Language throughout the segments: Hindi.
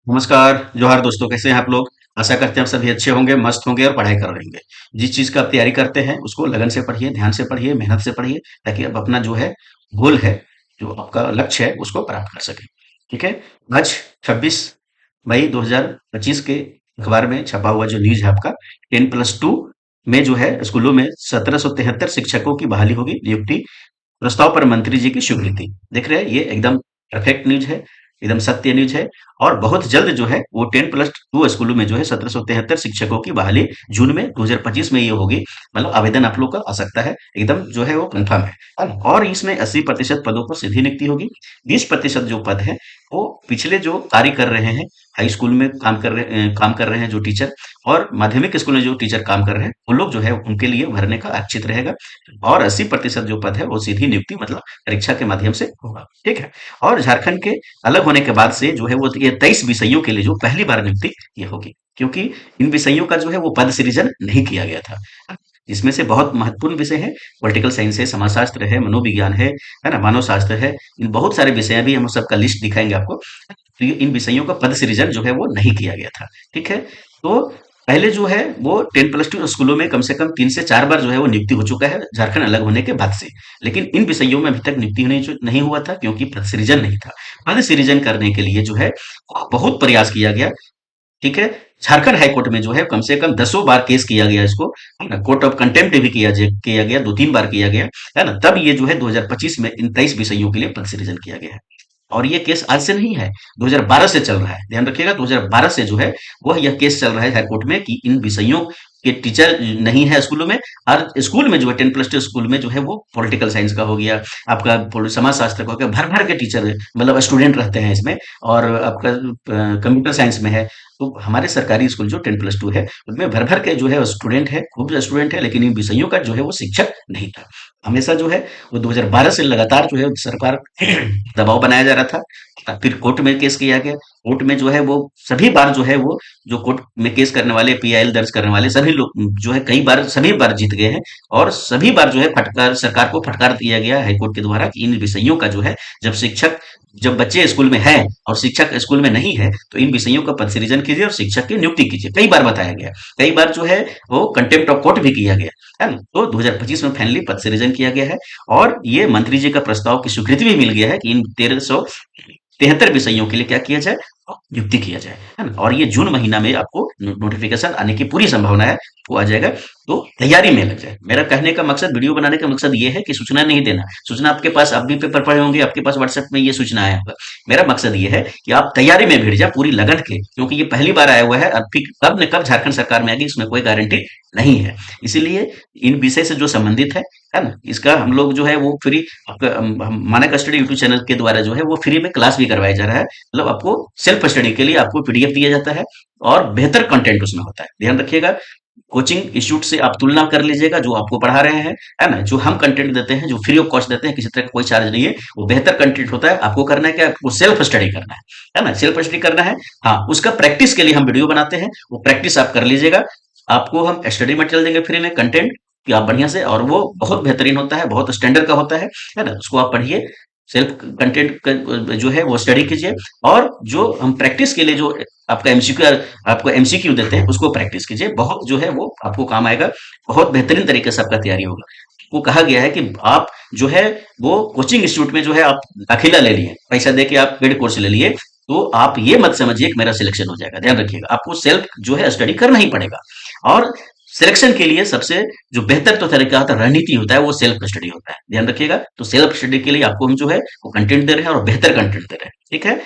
नमस्कार, जोहार दोस्तों, कैसे हैं आप लोग? आशा करते हैं आप सभी अच्छे होंगे, मस्त होंगे और पढ़ाई कर रहे होंगे। जिस चीज़ का आप तैयारी करते हैं, उसको लगन से पढ़िए, ध्यान से पढ़िए, मेहनत से पढ़िए, ताकि आप अपना जो है गोल है, जो आपका लक्ष्य है, उसको प्राप्त कर सकें। ठीक है? आज 26 मई 2025 के अखबार में छपा हुआ जो न्यूज़ है आपका 10+2 में जो है स्कूलों में 1773 शिक्षकों की बहाली होगी, नियुक्ति प्रस्ताव पर मंत्री जी की स्वीकृति। देख रहे हैं, ये एकदम परफेक्ट न्यूज है, एकदम सत्य न्यूज है। और बहुत जल्द जो है वो 10+2 स्कूलों में जो है 1773 शिक्षकों की बहाली जून में 2025 में ये होगी। मतलब आवेदन आप लोग का आ सकता है, एकदम जो है वो कंफर्म है ना? और इसमें 80% पदों पर सीधी नियुक्ति होगी। 20% जो पद है वो पिछले जो कार्य कर रहे हैं, हाई स्कूल में काम कर रहे हैं जो टीचर, और माध्यमिक स्कूल में जो टीचर काम कर रहे हैं, वो लोग जो है उनके लिए भरने का आरक्षित रहेगा। और 80% जो पद है वो सीधी नियुक्ति मतलब परीक्षा के माध्यम से होगा। ठीक है? और झारखंड के अलग होने के बाद से जो है वो ये 23 विषयों के लिए जो पहली बार नियुक्ति ये होगी, क्योंकि इन विषयों का जो है वो पद सृजन नहीं किया गया था। इसमें से बहुत महत्वपूर्ण विषय है, पॉलिटिकल साइंस है, समाजशास्त्र है, मनोविज्ञान है ना, मानव शास्त्र है। इन बहुत सारे विषय भी हम सबका लिस्ट दिखाएंगे आपको। तो इन विषयों का पद सृजन जो है वो नहीं किया गया था। ठीक है? तो पहले जो है वो 10+2 स्कूलों में कम से कम 3 से 4 बार जो है वो नियुक्ति हो चुका है झारखंड अलग होने के बाद से। लेकिन इन विषयों में अभी तक नियुक्ति नहीं हुआ था, क्योंकि पद सृजन नहीं था। पद सृजन करने के लिए जो है बहुत प्रयास किया गया। ठीक है? झारखंड हाई कोर्ट में जो है कम से कम दसों बार केस किया गया इसको, है ना? कोर्ट ऑफ कंटेम्प्ट भी किया गया, 2-3 बार किया गया, है ना? तब ये जो है 2025 में इन 23 विषयों के लिए पद सृजन किया गया है। और ये केस आज से नहीं है, 2012 से चल रहा है। ध्यान रखिएगा, 2012 से जो है वह यह केस चल रहा है हाईकोर्ट में कि इन विषयों के टीचर नहीं है स्कूलों में। और स्कूल में जो है 10+2 स्कूल में जो है वो पॉलिटिकल साइंस का हो गया, आपका समाज शास्त्र का हो गया, भर भर के टीचर मतलब स्टूडेंट रहते हैं इसमें। और आपका कंप्यूटर साइंस में है। तो हमारे सरकारी स्कूल जो 10+2 है उसमें भर भर के जो है स्टूडेंट है, खूब स्टूडेंट है, लेकिन इन विषयों का जो है वो शिक्षक नहीं था। हमेशा जो है वो 2012 से लगातार जो है सरकार दबाव बनाया जा रहा था। फिर कोर्ट में केस किया गया। कोर्ट में जो है वो सभी बार जो है वो जो कोर्ट में केस करने वाले, पीआईएल दर्ज करने वाले सभी लोग जो है कई बार सभी बार जीत गए हैं। और सभी बार जो है फटकार सरकार को फटकार दिया गया हाईकोर्ट के द्वारा कि इन विषयों का जो है जब बच्चे स्कूल में हैं और शिक्षक स्कूल में नहीं है, तो इन विषयों का पद सृजन कीजिए और शिक्षक की नियुक्ति कीजिए। कई बार बताया गया, कई बार जो है वो कंटेम्प्ट ऑफ कोर्ट भी किया गया, है ना? तो 2025 में फाइनली पद सृजन किया गया है। और ये मंत्री जी का प्रस्ताव की स्वीकृति भी मिल गया है कि इन 1373 विषयों के लिए क्या किया जाए, नियुक्ति किया जाए, है ना? और ये जून महीना में आपको नोटिफिकेशन आने की पूरी संभावना है, वो आ जाएगा। तो तैयारी में लग जाए। मेरा कहने का मकसद, वीडियो बनाने का मकसद ये है कि सूचना नहीं देना। सूचना आपके पास, आप भी पेपर पढ़े होंगे, आपके पास व्हाट्सएप में ये सूचना आया होगा। मेरा मकसद ये है कि आप तैयारी में भिड़ जाए पूरी लगन के, क्योंकि ये पहली बार आया हुआ है। और फिर कब न कब झारखंड सरकार में आएगी, इसमें कोई गारंटी नहीं है। इसीलिए इन विषय से जो संबंधित है ना, इसका हम लोग जो है वो फ्री आपका मानक स्टडी यूट्यूब चैनल के द्वारा जो है वो फ्री में क्लास भी करवाया जा रहा है। मतलब आपको सेल्फ स्टडी के लिए आपको पीडीएफ दिया जाता है और बेहतर कंटेंट उसमें होता है। ध्यान रखिएगा, कोचिंग इंस्टीट्यूट से आप तुलना कर लीजिएगा, जो आपको पढ़ा रहे हैं, है ना? जो हम कंटेंट देते हैं, जो फ्री ऑफ कॉस्ट देते हैं, किसी तरह का कोई चार्ज नहीं है, वो बेहतर कंटेंट होता है। आपको करना है क्या? आपको सेल्फ स्टडी करना है ना? सेल्फ स्टडी करना है। हाँ, उसका प्रैक्टिस के लिए हम वीडियो बनाते हैं, वो प्रैक्टिस आप कर लीजिएगा। आपको हम स्टडी मटेरियल देंगे फ्री में, कंटेंट कि आप बढ़िया से, और वो बहुत बेहतरीन होता है, बहुत स्टैंडर्ड का होता है ना? उसको आप पढ़िए, सेल्फ कंटेंट जो है वो स्टडी कीजिए। और जो हम प्रैक्टिस के लिए जो आपको एमसीक्यू देते हैं, उसको प्रैक्टिस कीजिए। बहुत जो है वो आपको काम आएगा। बहुत बेहतरीन तरीके से आपका तैयारी होगा। वो कहा गया है कि आप जो है वो कोचिंग इंस्टीट्यूट में जो है आप दाखिला ले लिए, पैसा दे के आप पेड कोर्स ले लिए, तो आप ये मत समझिए कि मेरा सिलेक्शन हो जाएगा। ध्यान रखिएगा, आपको सेल्फ जो है स्टडी करना ही पड़ेगा। और सिलेक्शन के लिए सबसे जो बेहतर तो तरीका होता है, रणनीति होता है, वो सेल्फ स्टडी होता है। ध्यान रखिएगा, तो सेल्फ स्टडी के लिए आपको हम जो है वो कंटेंट दे रहे हैं और बेहतर कंटेंट दे रहे हैं। ठीक है?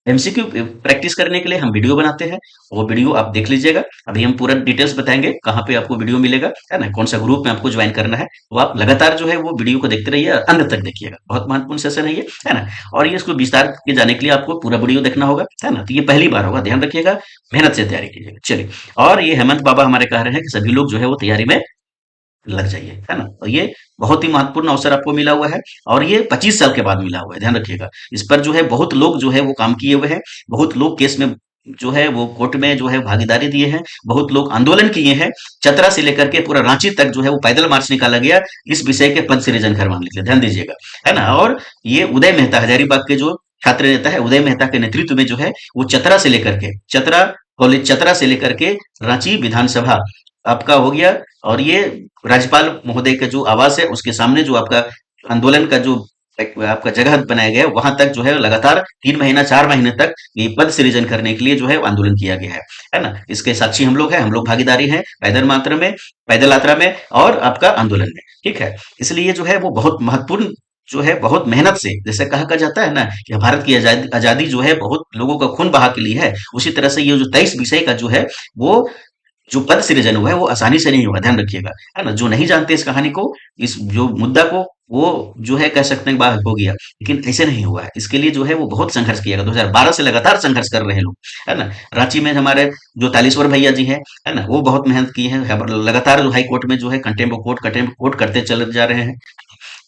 एमसीक्यू प्रैक्टिस करने के लिए हम वीडियो बनाते हैं, वो वीडियो आप देख लीजिएगा। अभी हम पूरा डिटेल्स बताएंगे कहाँ पे आपको वीडियो मिलेगा, है ना? कौन सा ग्रुप में आपको ज्वाइन करना है। तो आप लगातार जो है वो वीडियो को देखते रहिए, अंत तक देखिएगा। बहुत महत्वपूर्ण सेशन है ये, है ना? और ये इसको विस्तार के जाने के लिए आपको पूरा वीडियो देखना होगा, है ना? तो ये पहली बार होगा, ध्यान रखिएगा, मेहनत से तैयारी कीजिएगा। चलिए, और ये हेमंत बाबा हमारे कह रहे हैं कि सभी लोग जो है वो तैयारी में लग जाइए, है ना? और ये बहुत ही महत्वपूर्ण अवसर आपको मिला हुआ है, और ये 25 साल के बाद मिला हुआ है। ध्यान रखिएगा, इस पर जो है बहुत लोग जो है वो काम किए हुए हैं। बहुत लोग केस में जो है वो कोर्ट में जो है भागीदारी दिए हैं। बहुत लोग आंदोलन किए हैं। चतरा से लेकर के पूरा रांची तक जो है वो पैदल मार्च निकाला गया इस विषय के पद सृजन करवाने के लिए। ध्यान दीजिएगा, है ना? और ये उदय मेहता हजारीबाग के जो छात्र नेता है उदय मेहता के नेतृत्व में जो है वो चतरा कॉलेज चतरा से लेकर के रांची विधानसभा आपका हो गया। और ये राज्यपाल महोदय का जो आवास है उसके सामने जो आपका आंदोलन का जो एक आपका जगह बनाया गया है वहां तक जो है लगातार 3 महीना 4 महीने तक ये पद सृजन करने के लिए जो है आंदोलन किया गया है ना। इसके साक्षी हम लोग हैं, हम लोग भागीदारी हैं पैदल यात्रा में और आपका आंदोलन में। ठीक है, इसलिए जो है वो बहुत महत्वपूर्ण जो है बहुत मेहनत से, जैसे कहा जाता है ना कि भारत की आजादी आजादी जो है बहुत लोगों का खून बहा के लिए है, उसी तरह से ये जो 23 विषय का जो है वो जो पद सृजन हुआ है वो आसानी से नहीं हुआ, ध्यान रखिएगा, है ना। जो नहीं जानते इस कहानी को, इस जो मुद्दा को, वो जो है कह सकते हैं बात हो गया, लेकिन ऐसे नहीं हुआ है। इसके लिए जो है वो बहुत संघर्ष किया गया, 2012 से लगातार संघर्ष कर रहे हैं लोग, है ना। रांची में हमारे जो तालेश्वर भैया जी हैं, है ना, वो बहुत मेहनत की है, लगातार जो हाई कोर्ट में जो है कंटेम्प्ट कोर्ट करते चले जा रहे हैं।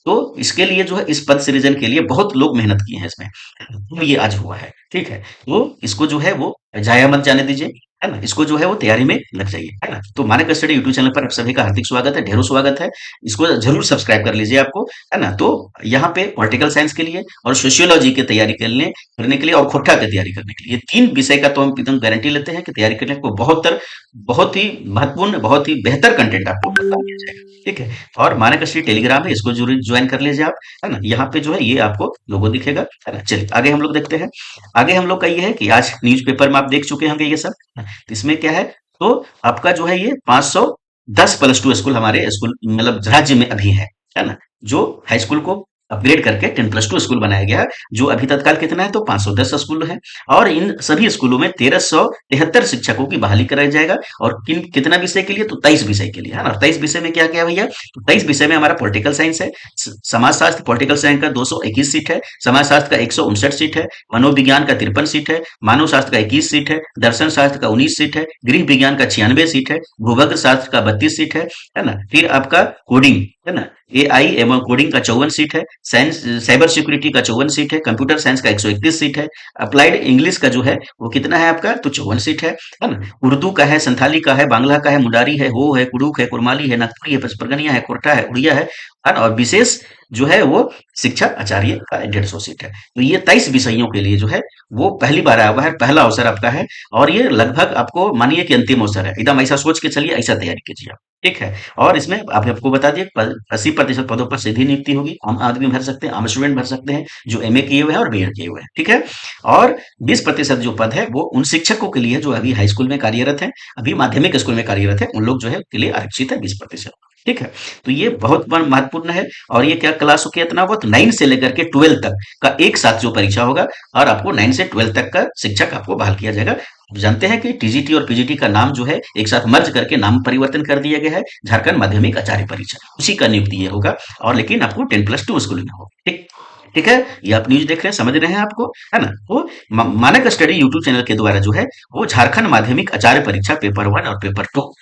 तो इसके लिए जो है इस पद सृजन के लिए बहुत लोग मेहनत किए हैं इसमें, तो ये आज हुआ है। ठीक है, तो इसको जो है वो जाया मत जाने दीजिए, है ना। इसको जो है वो तैयारी में लग जाइए, है ना। तो मानक स्टडी यूट्यूब चैनल पर आप सभी का हार्दिक स्वागत है, ढेरों स्वागत है। इसको जरूर सब्सक्राइब कर लीजिए आपको, है ना। तो यहाँ पे पॉलिटिकल साइंस के लिए और सोशियोलॉजी की तैयारी करने के लिए और खोटा की तैयारी करने के लिए, ये 3 विषय का तो हम एकदम गारंटी लेते हैं कि तैयारी करने को बहुत ही महत्वपूर्ण, बहुत ही बेहतर कंटेंट आपको बता दिया जाएगा। ठीक है, और मानक श्री टेलीग्राम है, इसको जरूर ज्वाइन कर लीजिए आप, है ना। यहाँ पे जो है ये आपको लोगो दिखेगा, है ना। चलिए आगे हम लोग देखते हैं। आगे हम लोग का ये है कि आज न्यूज़पेपर में आप देख चुके होंगे ये सब, तो इसमें क्या है, तो आपका जो है ये 510 +2 स्कूल हमारे स्कूल मतलब राज्य में अभी है ना। जो हाई स्कूल को अपग्रेड करके 10+2 स्कूल बनाया गया है, जो अभी तत्काल कितना है तो 510 स्कूल है। और इन सभी स्कूलों में 1373 शिक्षकों की बहाली कराया जाएगा। और कितना विषय के लिए, तो 23 विषय के लिए, है ना। 23 विषय में क्या क्या भैया, तो 23 विषय में हमारा पॉलिटिकल साइंस है, समाजशास्त्र पॉलिटिकल साइंस का 221 सीट है, समाजशास्त्र का 159 सीट है, मनोविज्ञान का 53 सीट है, मानव शास्त्र का 21 सीट है, दर्शन शास्त्र का 19 सीट है, गृह विज्ञान का 96 सीट है, भूगोल शास्त्र का 32 सीट है ना। फिर आपका कोडिंग, है ना, एआई एवं कोडिंग का 54 सीट है, साइंस साइबर सिक्योरिटी का 54 सीट है, कंप्यूटर साइंस का 131 सीट है, अप्लाइड इंग्लिश का जो है वो कितना है आपका, तो 54 सीट है ना। उर्दू का है, संथाली का है, बांग्ला का है, मुंडारी है, हो है, कुड़ुक है, कुरमाली है, नागपुरी है, पचपरगनिया है, कोरठा है, उड़िया है ना। और विशेष जो है वो शिक्षा आचार्य का 150 सीट है। तो ये 23 विषयों के लिए जो है वो पहली बार आया हुआ है, पहला अवसर आपका है। और ये लगभग आपको मानिए कि अंतिम अवसर है, एकदम ऐसा सोच के चलिए, ऐसा तैयारी कीजिए आप। ठीक है, और इसमें आपको बता दिए 80% पदों पर सीधी नियुक्ति होगी, आम आदमी भर सकते हैं, आम स्टूडेंट भर सकते हैं जो एमए किए हुए हैं और बीएड किए हुए हैं। ठीक है, और 20% जो पद है वो उन शिक्षकों के लिए जो अभी हाई स्कूल में कार्यरत है, अभी माध्यमिक स्कूल में कार्यरत है, उन लोग जो है के लिए आरक्षित है 20%। ठीक है, तो ये बहुत महत्वपूर्ण है। और ये क्या क्लास के इतना हुआ, तो 9 से लेकर के 12 तक का एक साथ जो परीक्षा होगा, और आपको 9 से 12 तक का शिक्षक आपको बहाल किया जाएगा। आप जानते हैं कि टीजीटी और पीजीटी का नाम जो है एक साथ मर्ज करके नाम परिवर्तन कर दिया गया है, झारखंड माध्यमिक आचार्य परीक्षा, उसी का नियुक्ति ये होगा। और लेकिन आपको 10+2 स्कूल में होगा। ठीक ठीक है, ये आप न्यूज देख रहे हैं, समझ रहे हैं आपको, है ना। तो मानक स्टडी यूट्यूब चैनल के द्वारा जो है वो झारखंड माध्यमिक आचार्य परीक्षा पेपर 1 और पेपर 2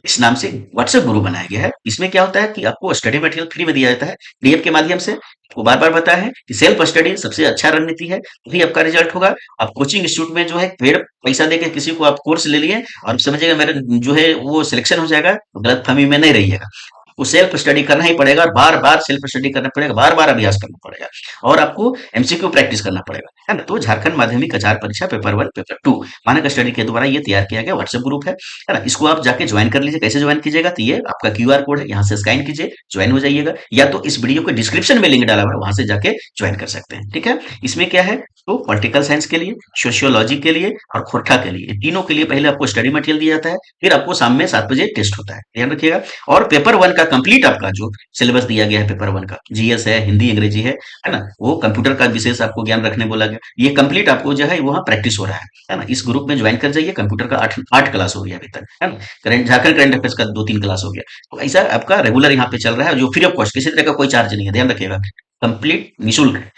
इस नाम से व्हाट्सएप ग्रुप बनाया गया है। इसमें क्या होता है कि आपको स्टडी मटेरियल फ्री में दिया जाता है, पीडीएफ के माध्यम से। आपको बार बार बताया है कि सेल्फ स्टडी सबसे अच्छा रणनीति है, तभी आपका रिजल्ट होगा। आप कोचिंग इंस्टीट्यूट में जो है पेड़ पैसा देके किसी को आप कोर्स ले लिए और समझिएगा मेरा जो है वो सिलेक्शन हो जाएगा, तो गलतफहमी में नहीं रहिएगा। आपको सेल्फ स्टडी करना ही पड़ेगा, और बार बार सेल्फ स्टडी करना पड़ेगा, बार बार अभ्यास करना पड़ेगा, और आपको एमसीक्यू प्रैक्टिस करना पड़ेगा, है ना। तो झारखंड माध्यमिक आचार्य परीक्षा पेपर 1 पेपर 2 मानक स्टडी के द्वारा ये तैयार किया गया व्हाट्सएप ग्रुप है ना। इसको आप जाके ज्वाइन कर लीजिए। कैसे ज्वाइन कीजिएगा, तो ये आपका क्यूआर कोड है, यहाँ से स्कैन कीजिए, ज्वाइन हो जाइएगा, या तो इस वीडियो के डिस्क्रिप्शन में लिंक डाला हुआ है, वहां से जाके ज्वाइन कर सकते हैं। ठीक है, इसमें क्या है, तो पॉलिटिकल साइंस के लिए, सोशियोलॉजी के लिए और खोरठा के लिए, तीनों के लिए पहले आपको स्टडी मटेरियल दिया जाता है, फिर आपको शाम में 7 बजे टेस्ट होता है, ध्यान रखिएगा। और पेपर 1 का कंप्लीट आपका जो सिलेबस दिया गया है, पेपर 1 का जीएस है, हिंदी अंग्रेजी है ना, वो कंप्यूटर का विशेष आपको ज्ञान रखने बोला गया, ये कंप्लीट आपको जो है वहाँ प्रैक्टिस हो रहा है ना। इस ग्रुप में ज्वाइन कर जाइए। कंप्यूटर का 8 क्लास हो गया अभी तक, है ना। झारखंड करंट अफेयर्स का 2-3 क्लास हो गया। तो ऐसा आपका रेगुलर यहाँ पे चल रहा है, जो फ्री ऑफ कॉस्ट, किसी तरह का कोई चार्ज नहीं है, ध्यान रखिएगा, कंप्लीट निःशुल्क है।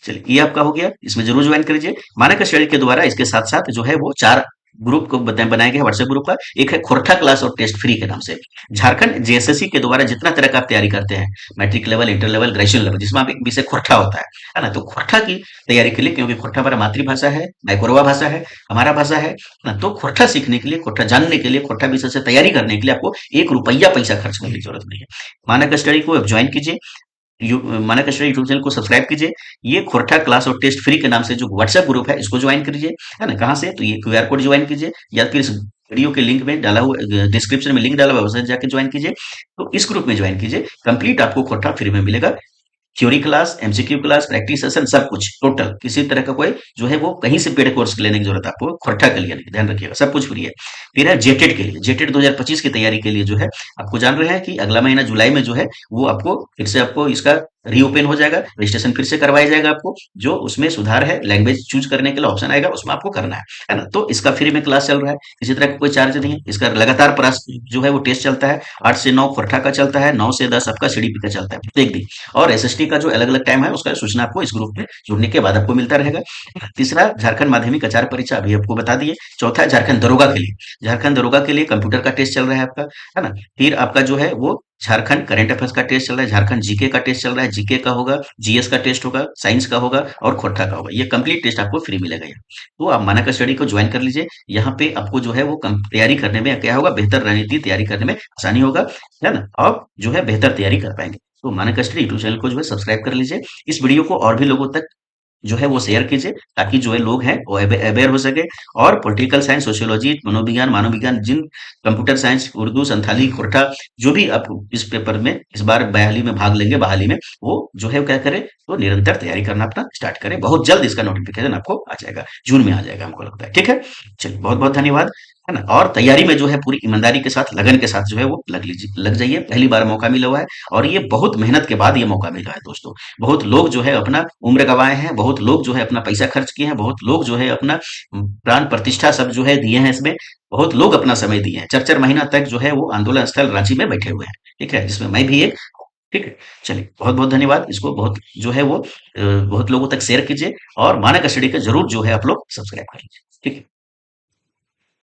चलिए ये आपका हो गया, इसमें जरूर ज्वाइन करिए। मानक स्टडी के द्वारा इसके साथ साथ जो है वो 4 ग्रुप को बनाया गया व्हाट्सएप ग्रुप का। एक है खोरठा क्लास और टेस्ट फ्री के नाम से। झारखंड जेएसएससी के द्वारा जितना तरह का आप तैयारी करते हैं, matric level, inter level, graduation level, जिसमें आप एक विषय खोरठा होता है ना। तो खोरठा की तैयारी के लिए, क्योंकि खोरठा हमारा मातृभाषा है, माइक्रोवा भाषा है, हमारा भाषा है ना। तो खोरठा सीखने के लिए, खोरठा जानने के लिए, खोरठा विषय से तैयारी करने के लिए आपको 1 रुपया पैसा खर्च करने की जरूरत नहीं है। मानक स्टडी को आप ज्वाइन कीजिए। मानक स्टडी यूट्यूब चैनल को सब्सक्राइब कीजिए। ये खोरठा क्लास और टेस्ट फ्री के नाम से जो व्हाट्सएप ग्रुप है इसको ज्वाइन कीजिए, है ना? कहाँ से? तो ये क्यूआर कोड ज्वाइन कीजिए या फिर इस वीडियो के लिंक में डाला हुआ, डिस्क्रिप्शन में लिंक डाला हुआ है, उससे जाके ज्वाइन कीजिए। तो इस ग्रुप में ज्वाइन कीजिए, कंप्लीट आपको खोरठा फ्री में मिलेगा। Theory class, MCQ class, practice session सब कुछ टोटल, किसी तरह का कोई जो है वो कहीं से पेड कोर्स लेने की जरूरत है आपको खोरठा के लिए नहीं, ध्यान रखिएगा, सब कुछ फ्री है। फिर है जेटेड के लिए, जेटेड 2025 की तैयारी के लिए जो है आपको जान रहे हैं कि अगला महीना जुलाई में जो है वो आपको फिर से आपको इसका रीओपन हो जाएगा, रजिस्ट्रेशन फिर से करवाया जाएगा आपको। जो उसमें सुधार है, लैंग्वेज चूज करने के लिए ऑप्शन आएगा, उसमें आपको करना है ना? तो इसका फ्री में क्लास चल रहा है, किसी तरह का कोई चार्ज नहीं है। इसका लगातार प्रयास जो है वो टेस्ट चलता है, 8 से 9 खोरठा का चलता है, 9 से 10 आपका सीडीपी का चलता है प्रत्येक दिन। और एसएसटी का जो अलग अलग टाइम है उसका सूचना आपको इस ग्रुप में जुड़ने के बाद आपको मिलता रहेगा। तीसरा, झारखंड माध्यमिक आचार्य परीक्षा अभी आपको बता दिए। चौथा है झारखंड दरोगा के लिए, झारखंड दरोगा के लिए कंप्यूटर का टेस्ट चल रहा है आपका, है ना? फिर आपका जो है वो झारखंड करंट अफेयर्स का टेस्ट चल रहा है, झारखंड जीके का टेस्ट चल रहा है, जीके का होगा, जीएस का टेस्ट होगा, साइंस का होगा और खोरठा का होगा। ये कंप्लीट टेस्ट आपको फ्री मिलेगा यहाँ। तो आप मानक स्टडी को ज्वाइन कर लीजिए। यहाँ पे आपको जो है वो तैयारी करने में क्या होगा, बेहतर रणनीति तैयारी करने में आसानी होगा, है ना? और जो है बेहतर तैयारी कर पाएंगे। तो मानक स्टडी यूट्यूब चैनल को जो है सब्सक्राइब कर लीजिए। इस वीडियो को और भी लोगों तक जो है वो शेयर कीजिए, ताकि जो है लोग हैं वो अवेयर हो सके। और पॉलिटिकल साइंस, सोशियोलॉजी, मनोविज्ञान, मानव विज्ञान, जिन कंप्यूटर साइंस, उर्दू, संथाली, खोरठा, जो भी आप इस पेपर में इस बार बहाली में भाग लेंगे, बहाली में, वो जो है वो क्या करे, तो निरंतर तैयारी करना अपना स्टार्ट करें। बहुत जल्द इसका नोटिफिकेशन आपको आ जाएगा, जून में आ जाएगा हमको लगता है। ठीक है, चलिए बहुत बहुत धन्यवाद, है ना? और तैयारी में जो है पूरी ईमानदारी के साथ, लगन के साथ जो है वो लग लीजिए, लग जाइए। पहली बार मौका मिला हुआ है और ये बहुत मेहनत के बाद ये मौका मिला है दोस्तों। बहुत लोग जो है अपना उम्र गंवाए हैं, बहुत लोग जो है अपना पैसा खर्च किए हैं, बहुत लोग जो है अपना प्राण प्रतिष्ठा सब जो है दिए हैं इसमें। बहुत लोग अपना समय दिए हैं, 4-4 महीना तक जो है वो आंदोलन स्थल रांची में बैठे हुए हैं। ठीक है, जिसमें मैं भी एक। ठीक है, चलिए बहुत बहुत धन्यवाद। इसको बहुत जो है वो बहुत लोगों तक शेयर कीजिए और मानक स्टडी का जरूर जो है आप लोग सब्सक्राइब कर लीजिए। ठीक है।